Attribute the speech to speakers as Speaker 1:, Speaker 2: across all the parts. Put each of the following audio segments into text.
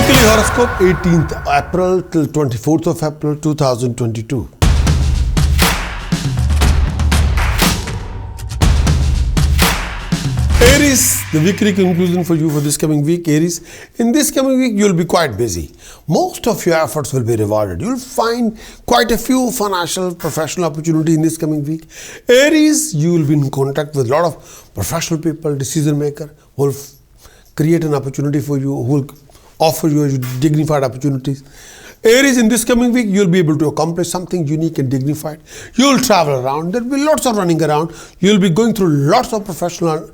Speaker 1: Weekly Horoscope 18th April till 24th of April 2022. Aries, the weekly conclusion for you for this coming week. Aries, in this coming week you will be quite busy. Most of your efforts will be rewarded. You will find quite a few financial, professional opportunities in this coming week. Aries, you will be in contact with a lot of professional people, decision maker who will create an opportunity for you, who will offer you dignified opportunities. Aries, in this coming week, you'll be able to accomplish something unique and dignified. You'll travel around. There'll be lots of running around. You'll be going through lots of professional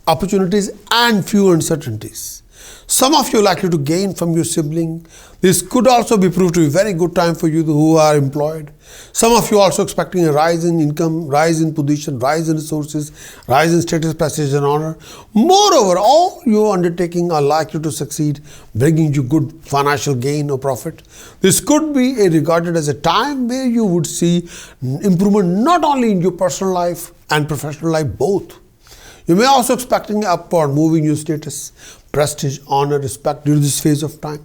Speaker 1: opportunities and few uncertainties. Some of you are likely to gain from your sibling. This could also be proved to be a very good time for you who are employed. Some of you are also expecting a rise in income, rise in position, rise in resources, rise in status, prestige and honor. Moreover, all your undertaking are likely to succeed, bringing you good financial gain or profit. This could be regarded as a time where you would see improvement not only in your personal life and professional life both. You may also expecting upward move in your status, prestige, honor, respect during this phase of time.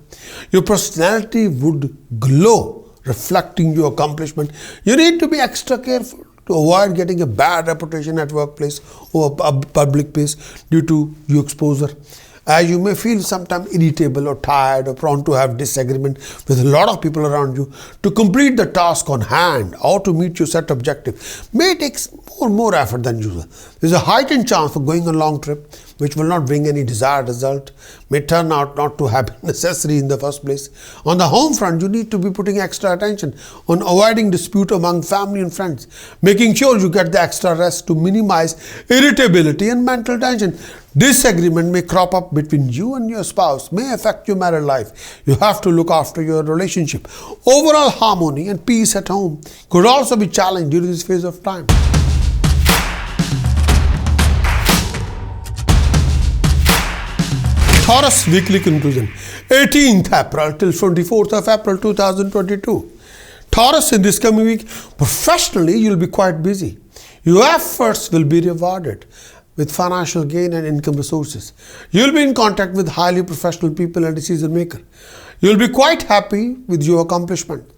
Speaker 1: Your personality would glow, reflecting your accomplishment. You need to be extra careful to avoid getting a bad reputation at workplace or a public place due to your exposure. As you may feel sometimes irritable or tired or prone to have disagreement with a lot of people around you, to complete the task on hand or to meet your set objective may take more effort than usual. There is a heightened chance for going on a long trip which will not bring any desired result, may turn out not to have been necessary in the first place. On the home front, you need to be putting extra attention on avoiding dispute among family and friends, making sure you get the extra rest to minimize irritability and mental tension. Disagreement may crop up between you and your spouse, may affect your married life. You have to look after your relationship. Overall harmony and peace at home could also be challenged during this phase of time. Taurus weekly conclusion 18th April till 24th of April 2022. Taurus, in this coming week, professionally you'll be quite busy. Your efforts will be rewarded with financial gain and income resources. You'll be in contact with highly professional people and decision makers. You'll be quite happy with your accomplishment.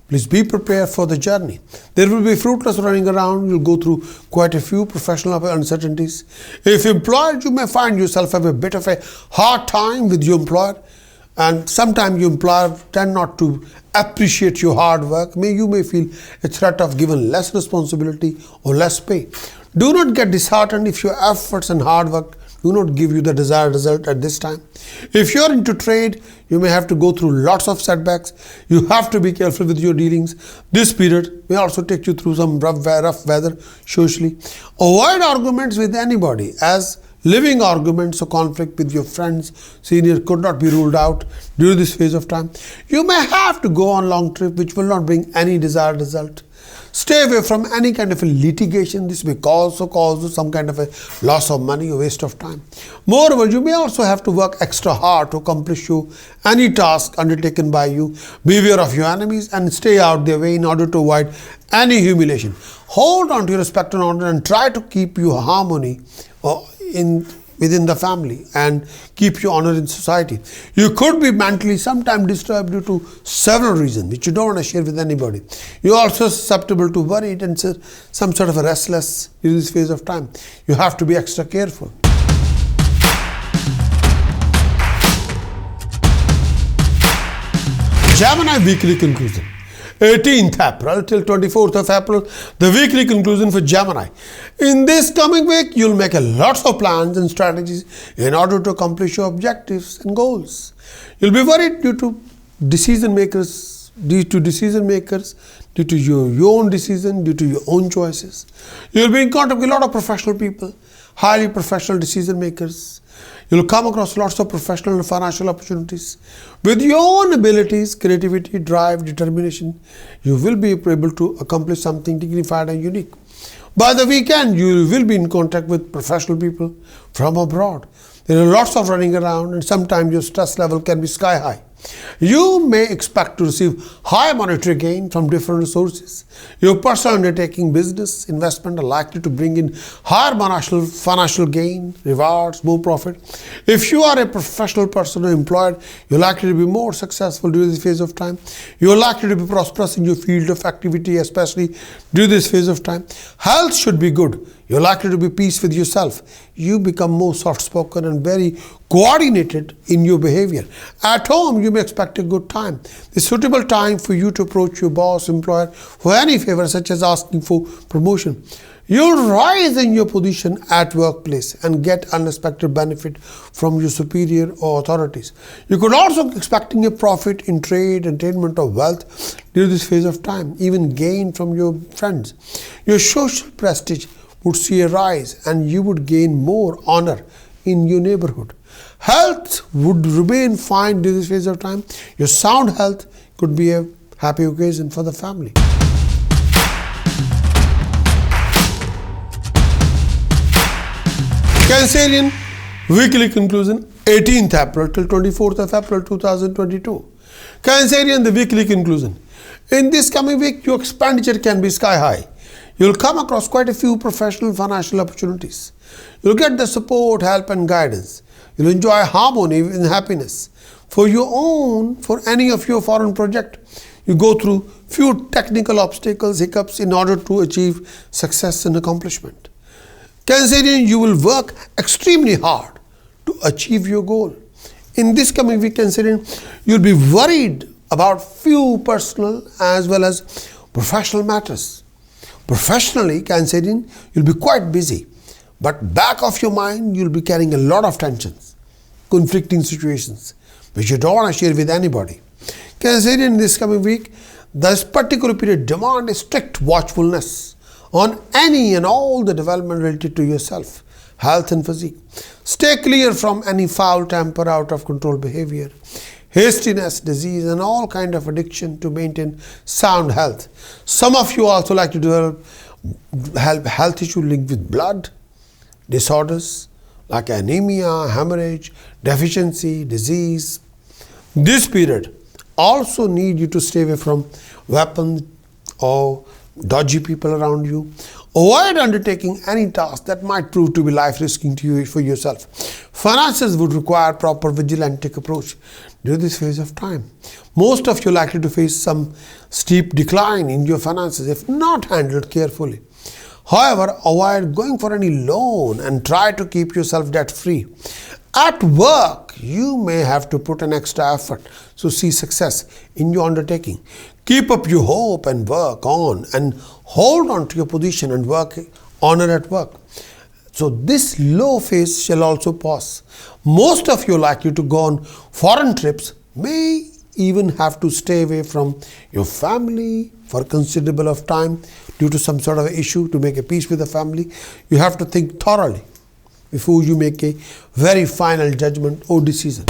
Speaker 1: Please be prepared for the journey. There will be fruitless running around. You'll go through quite a few professional uncertainties. If employed, you may find yourself have a bit of a hard time with your employer, and sometimes your employer tend not to appreciate your hard work. You may feel a threat of given less responsibility or less pay. Do not get disheartened if your efforts and hard work do not give you the desired result at this time. If you are into trade, you may have to go through lots of setbacks. You have to be careful with your dealings. This period may also take you through some rough weather socially. Avoid arguments with anybody, as living arguments or conflict with your friends, senior could not be ruled out during this phase of time. You may have to go on long trip which will not bring any desired result. Stay away from any kind of a litigation. This may also cause some kind of a loss of money or waste of time. Moreover, you may also have to work extra hard to accomplish any task undertaken by you. Beware of your enemies and stay out their way in order to avoid any humiliation. Hold on to your respect and honor and try to keep your harmony within the family and keep your honor in society. You could be mentally sometimes disturbed due to several reasons which you don't want to share with anybody. You are also susceptible to worry and some sort of a restless in this phase of time. You have to be extra careful. Gemini weekly conclusion 18th April till 24th of April, the weekly conclusion for Gemini. In this coming week, you'll make lots of plans and strategies in order to accomplish your objectives and goals. You'll be worried due to decision makers, due to your own decision, due to your own choices. You'll be in contact with a lot of professional people, highly professional decision makers. You'll come across lots of professional and financial opportunities. With your own abilities, creativity, drive, determination, you will be able to accomplish something dignified and unique. By the weekend, you will be in contact with professional people from abroad. There are lots of running around and sometimes your stress level can be sky high. You may expect to receive high monetary gain from different sources. Your personal undertaking, business, investment are likely to bring in higher financial gain, rewards, more profit. If you are a professional person or employed, you're likely to be more successful during this phase of time. You're likely to be prosperous in your field of activity, especially during this phase of time. Health should be good. You're likely to be at peace with yourself. You become more soft-spoken and very coordinated in your behavior. At home, you may expect a good time. It's a suitable time for you to approach your boss, employer for any favor, such as asking for promotion. You'll rise in your position at workplace and get unexpected benefit from your superior or authorities. You could also be expecting a profit in trade, attainment of wealth during this phase of time, even gain from your friends. Your social prestige would see a rise and you would gain more honor in your neighborhood. Health would remain fine during this phase of time. Your sound health could be a happy occasion for the family. Cancerian weekly conclusion, 18th April till 24th of April 2022. Cancerian, the weekly conclusion. In this coming week, your expenditure can be sky high. You'll come across quite a few professional financial opportunities. You'll get the support, help and guidance. You'll enjoy harmony and happiness. For any of your foreign project, you go through few technical obstacles, hiccups in order to achieve success and accomplishment. Cancerian, you will work extremely hard to achieve your goal. In this coming week, Cancerian, you'll be worried about few personal as well as professional matters. Professionally, Cancerian, you'll be quite busy, but back of your mind, you'll be carrying a lot of tensions, conflicting situations, which you don't want to share with anybody. Cancerian, in this coming week, this particular period demands a strict watchfulness on any and all the development related to yourself, health and physique. Stay clear from any foul temper, out of control behavior, hastiness, disease and all kind of addiction to maintain sound health. Some of you also like to develop health issues linked with blood disorders like anemia, hemorrhage, deficiency, disease. This period also need you to stay away from weapons or dodgy people around you. Avoid undertaking any task that might prove to be life-risking to you for yourself. Finances would require proper vigilantic approach during this phase of time. Most of you are likely to face some steep decline in your finances if not handled carefully. However, avoid going for any loan and try to keep yourself debt-free. At work, you may have to put an extra effort to see success in your undertaking. Keep up your hope and work on and hold on to your position and work honor at work. So this low phase shall also pass. Most of you are likely to go on foreign trips, may even have to stay away from your family for considerable of time due to some sort of issue to make a peace with the family. You have to think thoroughly before you make a very final judgment or decision.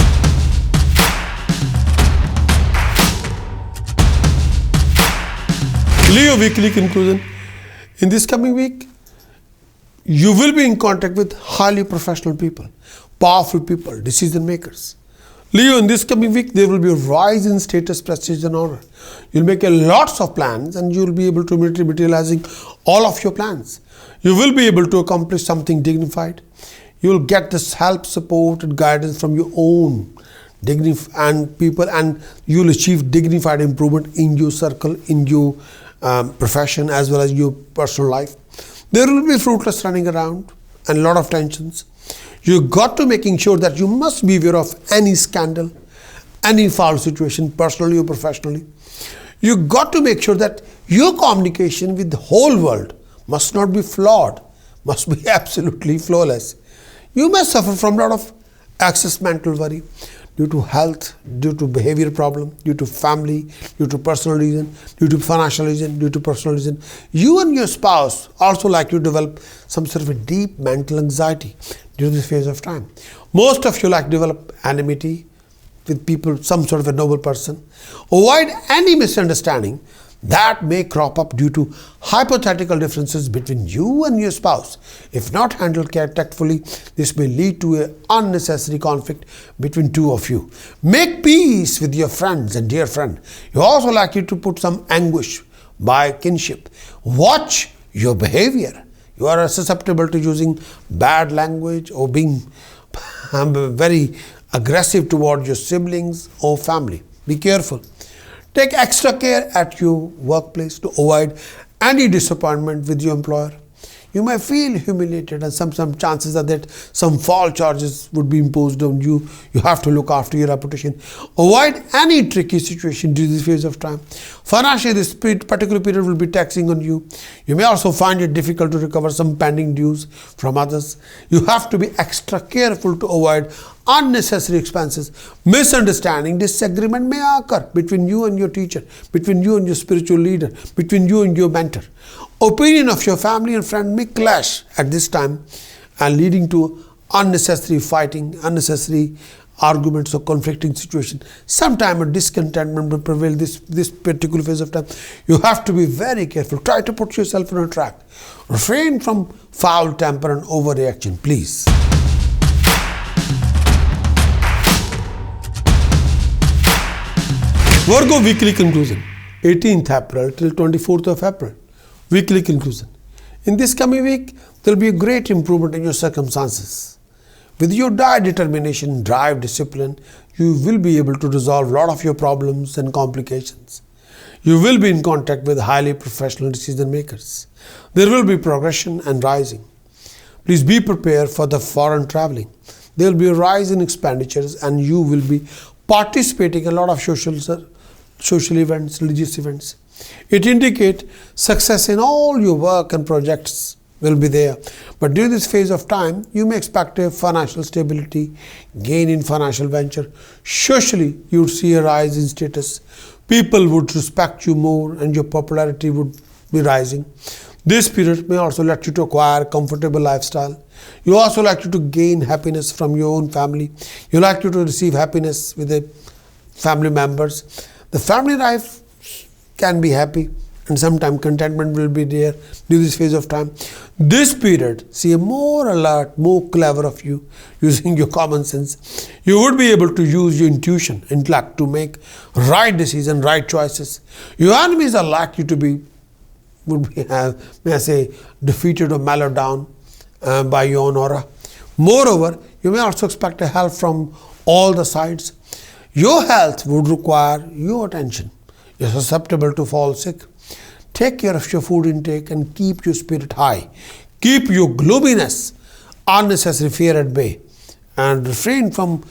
Speaker 1: Leo weekly conclusion. In this coming week, you will be in contact with highly professional people, powerful people, decision makers. Leo, in this coming week, there will be a rise in status, prestige and honor. You'll make lots of plans and you'll be able to materializing all of your plans. You will be able to accomplish something dignified. You'll get this help, support and guidance from your own and people, and you'll achieve dignified improvement in your circle, in your profession as well as your personal life. There will be fruitless running around and a lot of tensions. You got to making sure that you must be aware of any scandal, any foul situation, personally or professionally. You got to make sure that your communication with the whole world must not be flawed, must be absolutely flawless. You may suffer from a lot of excess mental worry due to health, due to behavior problem, due to family, due to personal reason, due to financial reason, due to personal reason. You and your spouse also likely to develop some sort of a deep mental anxiety during this phase of time. Most of you like to develop enmity with people, some sort of a noble person. Avoid any misunderstanding that may crop up due to hypothetical differences between you and your spouse. If not handled tactfully, this may lead to an unnecessary conflict between two of you. Make peace with your friends and dear friend. You also likely to put some anguish by kinship. Watch your behavior. You are susceptible to using bad language or being very aggressive toward your siblings or family. Be careful. Take extra care at your workplace to avoid any disappointment with your employer. You may feel humiliated, and some chances are that some false charges would be imposed on you. You have to look after your reputation. Avoid any tricky situation during this phase of time. Financially, this particular period will be taxing on you. You may also find it difficult to recover some pending dues from others. You have to be extra careful to avoid unnecessary expenses. Misunderstanding, disagreement may occur between you and your teacher, between you and your spiritual leader, between you and your mentor. Opinion of your family and friend may clash at this time and leading to unnecessary fighting, unnecessary arguments or conflicting situation. Sometimes a discontentment will prevail this particular phase of time. You have to be very careful. Try to put yourself on a track. Refrain from foul temper and overreaction, please. Virgo weekly conclusion, 18th April till 24th of April. Weekly conclusion. In this coming week, there will be a great improvement in your circumstances. With your dire determination, drive, discipline, you will be able to resolve a lot of your problems and complications. You will be in contact with highly professional decision makers. There will be progression and rising. Please be prepared for the foreign traveling. There will be a rise in expenditures, and you will be participating in a lot of social events, religious events. It indicates success in all your work and projects will be there. But during this phase of time, you may expect a financial stability, gain in financial venture. Socially, you would see a rise in status. People would respect you more and your popularity would be rising. This period may also let you to acquire a comfortable lifestyle. You also like you to gain happiness from your own family. You like you to receive happiness with the family members. The family life can be happy, and sometimes contentment will be there during this phase of time. This period, see a more alert, more clever of you using your common sense. You would be able to use your intuition, intellect to make right decisions, right choices. Your enemies are likely to be, may I say, defeated or mellowed down by your own aura. Moreover, you may also expect a help from all the sides. Your health would require your attention. You're susceptible to fall sick. Take care of your food intake and keep your spirit high. Keep your gloominess, unnecessary fear at bay, and refrain from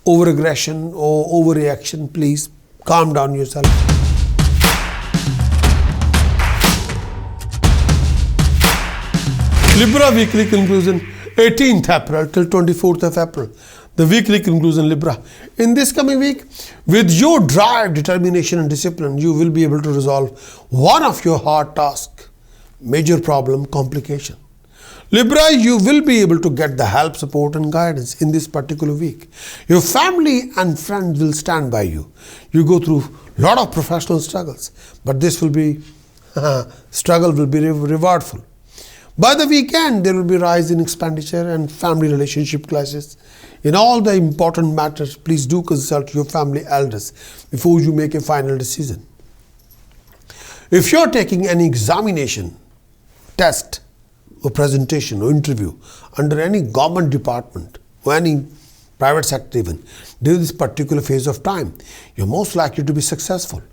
Speaker 1: overaggression or overreaction. Please calm down yourself. Libra weekly conclusion, 18th April till 24th of April. The weekly conclusion, Libra. In this coming week, with your drive, determination and discipline, you will be able to resolve one of your hard tasks, major problem, complication. Libra, you will be able to get the help, support and guidance in this particular week. Your family and friends will stand by you. You go through a lot of professional struggles, but this will be, struggle will be rewardful. By the weekend, there will be rise in expenditure and family relationship clashes. In all the important matters, please do consult your family elders before you make a final decision. If you're taking any examination, test or presentation or interview under any government department or any private sector even, during this particular phase of time, you're most likely to be successful.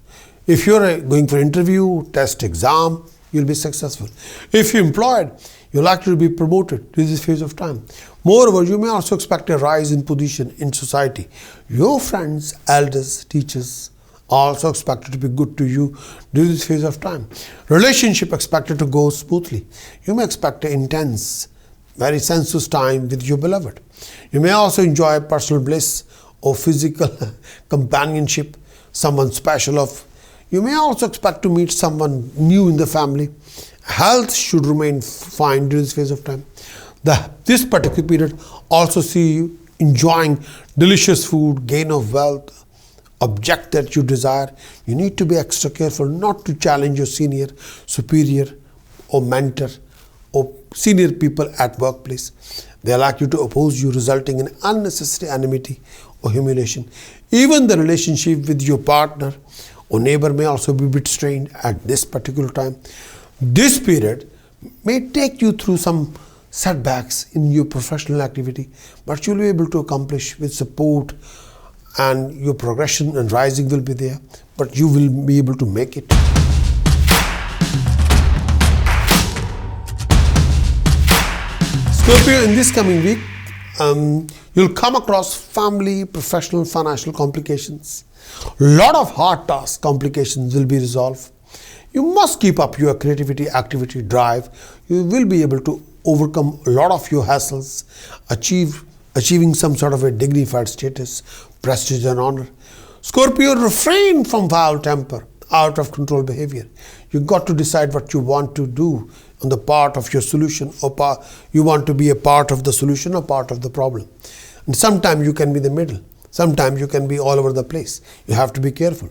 Speaker 1: If you're going for interview, test, exam, you'll be successful. If you're employed, you're likely to be promoted during this phase of time. Moreover, you may also expect a rise in position in society. Your friends, elders, teachers are also expected to be good to you during this phase of time. Relationship expected to go smoothly. You may expect an intense, very sensuous time with your beloved. You may also enjoy personal bliss or physical companionship, someone special of. You may also expect to meet someone new in the family. Health should remain fine during this phase of time. This particular period also see you enjoying delicious food, gain of wealth, object that you desire, you need to be extra careful not to challenge your senior, superior, or mentor, or senior people at workplace. They are likely to oppose you, resulting in unnecessary enmity or humiliation. Even the relationship with your partner or neighbor may also be a bit strained at this particular time. This period may take you through some setbacks in your professional activity, but you'll be able to accomplish with support, and your progression and rising will be there, but you will be able to make it. Scorpio, in this coming week, you'll come across family, professional, financial complications. A lot of hard task complications will be resolved. You must keep up your creativity, activity, drive. You will be able to overcome a lot of your hassles, achieving some sort of a dignified status, prestige and honor. Scorpio, refrain from foul temper, out of control behavior. You got to decide what you want to do on the part of your solution, or you want to be a part of the solution or part of the problem. And sometimes you can be the middle. Sometimes you can be all over the place. You have to be careful.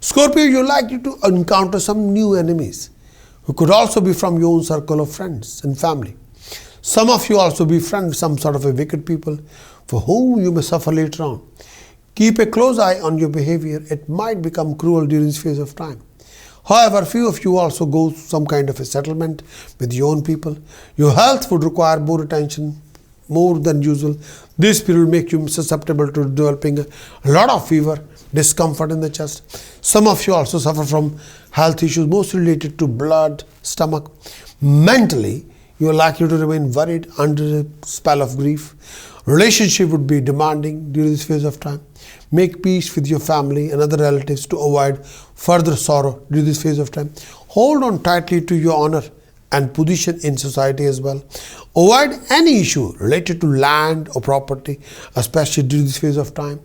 Speaker 1: Scorpio, you're likely to encounter some new enemies who could also be from your own circle of friends and family. Some of you also befriend some sort of a wicked people for whom you may suffer later on. Keep a close eye on your behavior. It might become cruel during this phase of time. However, few of you also go through some kind of a settlement with your own people. Your health would require more attention, more than usual. This period will make you susceptible to developing a lot of fever, discomfort in the chest. Some of you also suffer from health issues, mostly related to blood, stomach. Mentally, you are likely to remain worried under a spell of grief. Relationship would be demanding during this phase of time. Make peace with your family and other relatives to avoid further sorrow during this phase of time. Hold on tightly to your honor and position in society as well. Avoid any issue related to land or property, especially during this phase of time.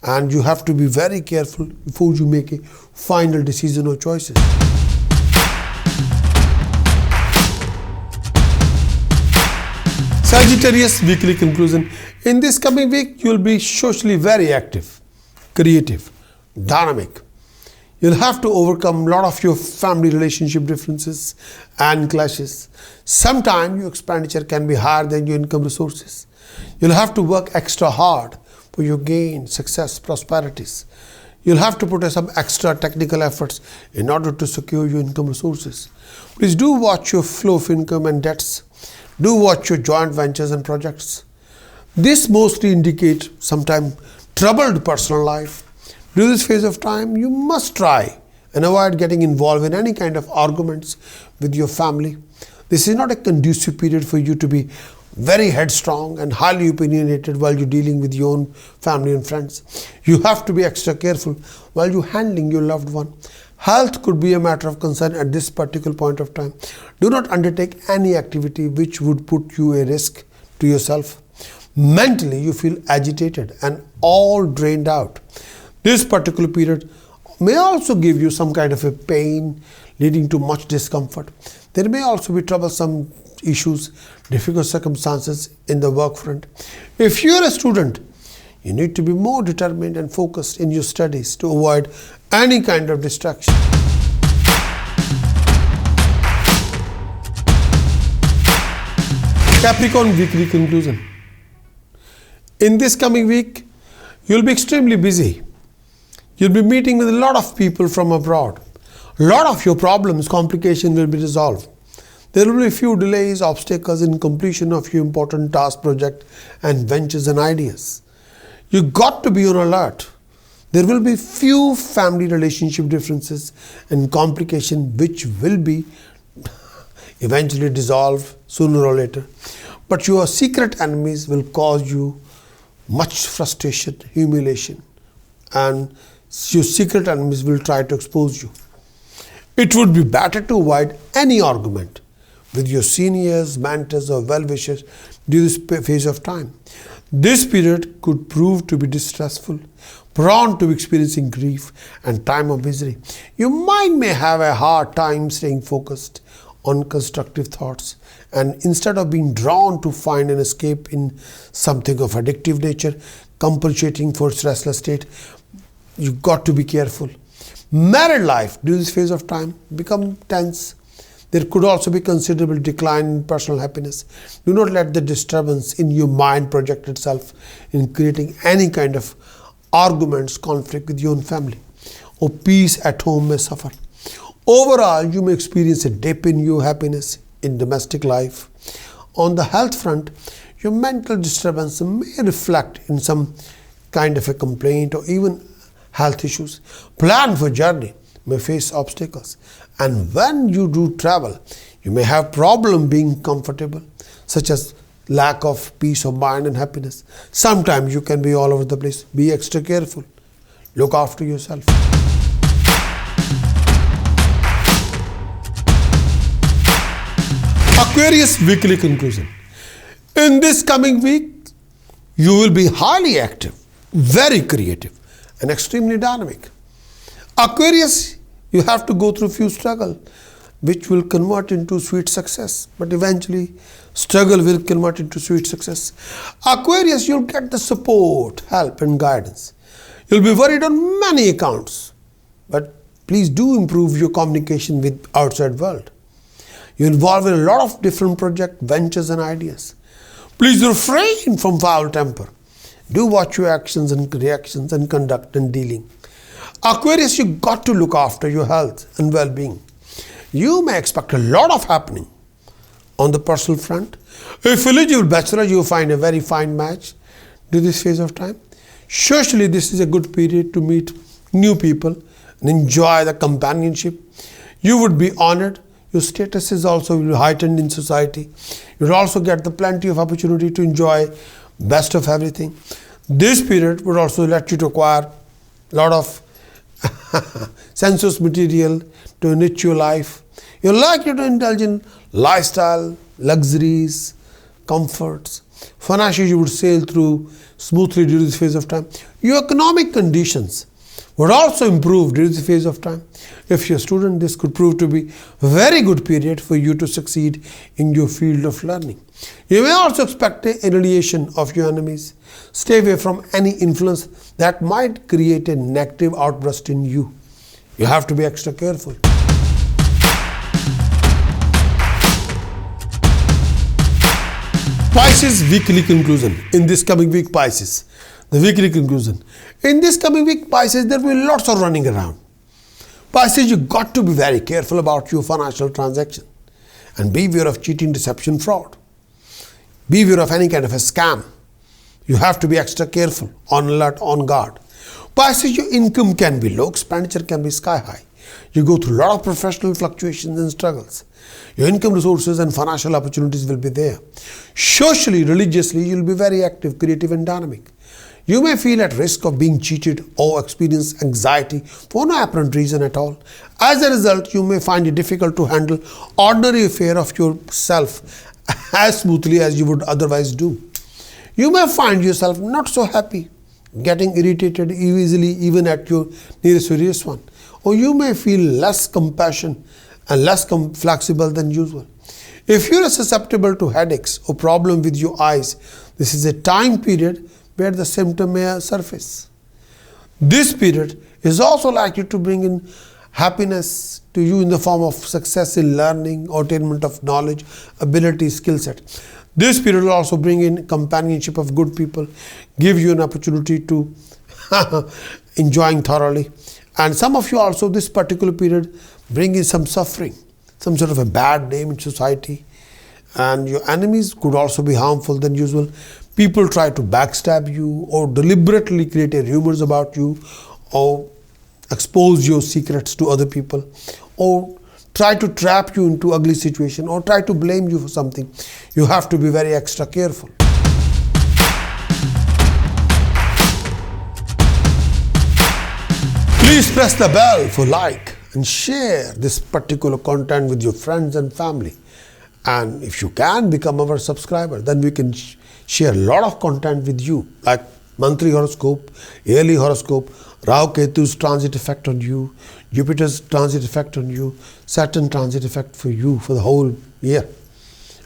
Speaker 1: And you have to be very careful before you make a final decision or choices. Sagittarius weekly conclusion. In this coming week, you will be socially very active, creative, dynamic. You'll have to overcome a lot of your family relationship differences and clashes. Sometimes your expenditure can be higher than your income resources. You'll have to work extra hard for your gain, success, prosperities. You'll have to put some extra technical efforts in order to secure your income resources. Please do watch your flow of income and debts. Do watch your joint ventures and projects. This mostly indicates sometimes troubled personal life. During this phase of time, you must try and avoid getting involved in any kind of arguments with your family. This is not a conducive period for you to be very headstrong and highly opinionated while you're dealing with your own family and friends. You have to be extra careful while you're handling your loved one. Health could be a matter of concern at this particular point of time. Do not undertake any activity which would put you a risk to yourself. Mentally, you feel agitated and all drained out. This particular period may also give you some kind of a pain leading to much discomfort. There may also be troublesome issues, difficult circumstances in the work front. If you're a student, you need to be more determined and focused in your studies to avoid any kind of distraction. Capricorn weekly conclusion. In this coming week, you'll be extremely busy. You'll be meeting with a lot of people from abroad. A lot of your problems, complications will be resolved. There will be a few delays, obstacles in completion of your important task, project and ventures and ideas. You got to be on alert. There will be few family relationship differences and complications which will be eventually dissolved sooner or later. But your secret enemies will cause you much frustration, humiliation, and your secret enemies will try to expose you. It would be better to avoid any argument with your seniors, mentors or well-wishers during this phase of time. This period could prove to be distressful, prone to experiencing grief and time of misery. Your mind may have a hard time staying focused on constructive thoughts, and instead of being drawn to find an escape in something of addictive nature, compensating for its restless state, you got to be careful. Married life during this phase of time become tense. There could also be considerable decline in personal happiness. Do not let the disturbance in your mind project itself in creating any kind of arguments, conflict with your own family, or peace at home may suffer. Overall, you may experience a dip in your happiness in domestic life. On the health front, your mental disturbance may reflect in some kind of a complaint or even health issues. Plan for journey may face obstacles, and when you do travel, you may have problem being comfortable, such as lack of peace of mind and happiness. Sometimes you can be all over the place. Be extra careful. Look after yourself. Aquarius weekly conclusion. In this coming week, you will be highly active, very creative, and extremely dynamic. Aquarius, you have to go through few struggles, which will convert into sweet success. But eventually, struggle will convert into sweet success. Aquarius, you'll get the support, help, and guidance. You'll be worried on many accounts, but please do improve your communication with outside world. You're involved in a lot of different projects, ventures, and ideas. Please refrain from foul temper. Do watch your actions and reactions and conduct and dealing. Aquarius, you got to look after your health and well-being. You may expect a lot of happening on the personal front. If eligible bachelor, you will find a very fine match during this phase of time. Socially, this is a good period to meet new people and enjoy the companionship. You would be honored. Your status is also heightened in society. You will also get the plenty of opportunity to enjoy best of everything. This period would also let you to acquire a lot of sensuous material to enrich your life. You're likely to indulge in lifestyle, luxuries, comforts. Financially, you would sail through smoothly during this phase of time. Your economic conditions would also improve during this phase of time. If you're a student, this could prove to be a very good period for you to succeed in your field of learning. You may also expect an annihilation of your enemies. Stay away from any influence that might create a negative outburst in you. You have to be extra careful. Pisces weekly conclusion. In this coming week, Pisces, the weekly conclusion. In this coming week, Pisces, there will be lots of running around. Pisces, you got to be very careful about your financial transaction and beware of cheating, deception, fraud. Beware of any kind of a scam. You have to be extra careful, on alert, on guard. Pisces, your income can be low, expenditure can be sky high. You go through a lot of professional fluctuations and struggles. Your income resources and financial opportunities will be there. Socially, religiously, you'll be very active, creative, and dynamic. You may feel at risk of being cheated or experience anxiety for no apparent reason at all. As a result, you may find it difficult to handle ordinary affairs of yourself as smoothly as you would otherwise do. You may find yourself not so happy, getting irritated easily even at your nearest serious one. Or you may feel less compassion and less flexible than usual. If you are susceptible to headaches or problem with your eyes, this is a time period where the symptom may surface. This period is also likely to bring in happiness to you in the form of success in learning, attainment of knowledge, ability, skill set. This period will also bring in companionship of good people, give you an opportunity to enjoying thoroughly. And some of you also, this particular period, bring in some suffering, some sort of a bad name in society. And your enemies could also be harmful than usual. People try to backstab you or deliberately create rumors about you or expose your secrets to other people or try to trap you into ugly situation or try to blame you for something. You have to be very extra careful. Please press the bell for like and share this particular content with your friends and family. And if you can become our subscriber, then we can share a lot of content with you, like monthly horoscope, yearly horoscope, Rahu Ketu's transit effect on you, Jupiter's transit effect on you, Saturn transit effect for you for the whole year.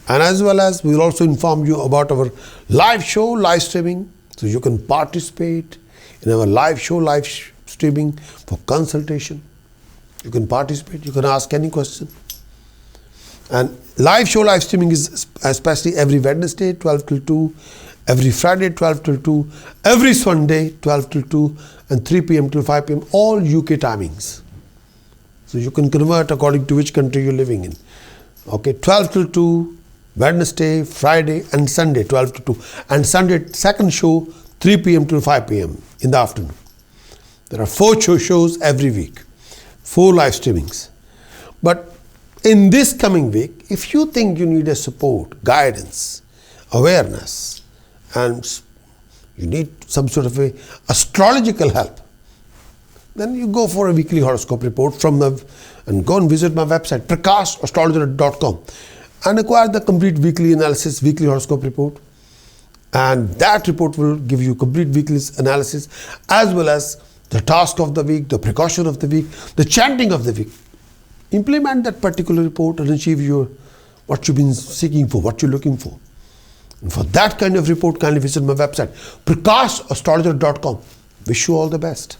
Speaker 1: And as well as we will also inform you about our live show, live streaming, so you can participate in our live show, live streaming for consultation. You can participate, you can ask any question. And live streaming is especially every Wednesday 12 till 2, every Friday 12 till 2, every Sunday 12 till 2, and 3 p.m. till 5 p.m. all UK timings. So you can convert according to which country you're living in. Okay, 12 till 2, Wednesday, Friday, and Sunday 12 to 2, and Sunday second show 3 p.m. till 5 p.m. in the afternoon. There are 4 shows every week, 4 live streamings. But in this coming week, if you think you need a support, guidance, awareness, and you need some sort of a astrological help, then you go for a weekly horoscope report and go and visit my website, prakashastrologer.com, and acquire the complete weekly analysis, weekly horoscope report. And that report will give you complete weekly analysis, as well as the task of the week, the precaution of the week, the chanting of the week. Implement that particular report and achieve what you've been seeking for, what you're looking for. And for that kind of report, kindly visit my website, prakashastrologer.com. Wish you all the best.